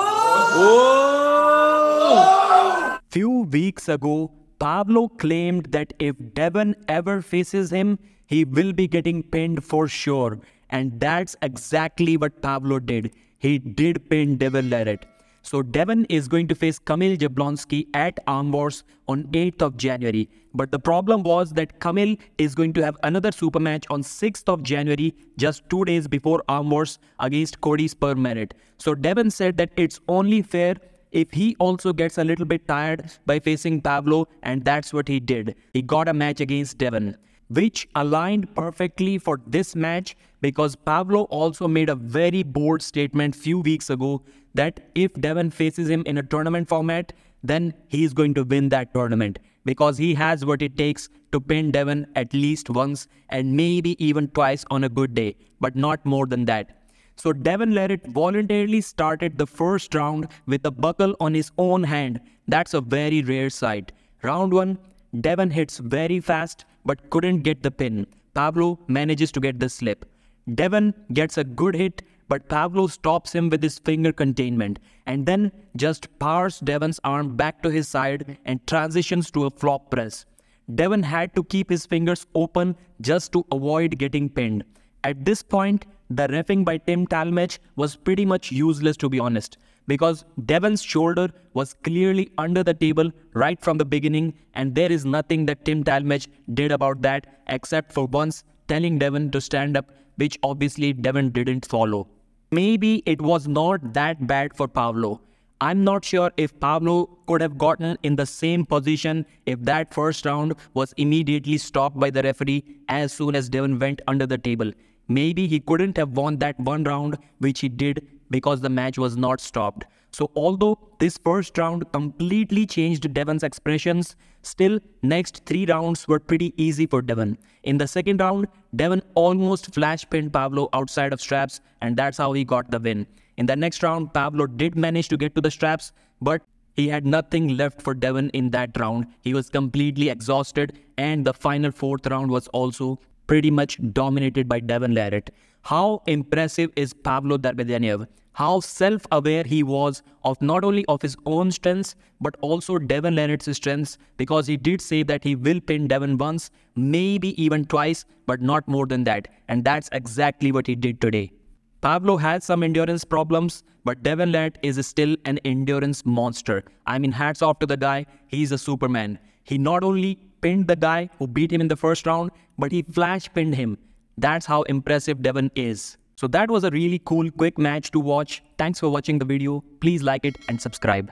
Oh! Few weeks ago, Pavlo claimed that if Devon ever faces him, he will be getting pinned for sure. And that's exactly what Pavlo did. He did pin Devon Larratt. So Devon is going to face Kamil Jablonski at Arm Wars on 8th of January. But the problem was that Kamil is going to have another super match on 6th of January, just 2 days before Arm Wars against Cody Supermatch. So Devon said that it's only fair if he also gets a little bit tired by facing Pavlo, and that's what he did. He got a match against Devon, which aligned perfectly for this match because Pavlo also made a very bold statement few weeks ago that if Devon faces him in a tournament format, then he's going to win that tournament because he has what it takes to pin Devon at least once and maybe even twice on a good day, but not more than that. So Devon Larratt voluntarily started the first round with a buckle on his own hand. That's a very rare sight. Round 1, Devon hits very fast but couldn't get the pin. Pavlo manages to get the slip. Devon gets a good hit, but Pavlo stops him with his finger containment and then just powers Devon's arm back to his side and transitions to a flop press. Devon had to keep his fingers open just to avoid getting pinned. At this point, the reffing by Tim Talmadge was pretty much useless, to be honest, because Devon's shoulder was clearly under the table right from the beginning, and there is nothing that Tim Talmadge did about that except for once telling Devon to stand up, which obviously Devon didn't follow. Maybe it was not that bad for Pavlo. I'm not sure if Pavlo could have gotten in the same position if that first round was immediately stopped by the referee as soon as Devon went under the table. Maybe he couldn't have won that one round, which he did because the match was not stopped. So although this first round completely changed Devon's expressions, still next 3 rounds were pretty easy for Devon. In the second round, Devon almost flash pinned Pavlo outside of straps, and that's how he got the win. In the next round, Pavlo did manage to get to the straps, but he had nothing left for Devon in that round. He was completely exhausted, and the final 4th round was also pretty much dominated by Devon Larratt. How impressive is Pavlo Derbedyenyev? How self-aware he was of not only of his own strengths but also Devon Larratt's strengths, because he did say that he will pin Devon once, maybe even twice, but not more than that. And that's exactly what he did today. Pavlo has some endurance problems, but Devon Larratt is still an endurance monster. I mean, hats off to the guy. He's a superman. He not only pinned the guy who beat him in the first round, but he flash pinned him. That's how impressive Devon is. So that was a really cool quick match to watch. Thanks for watching the video. Please like it and subscribe.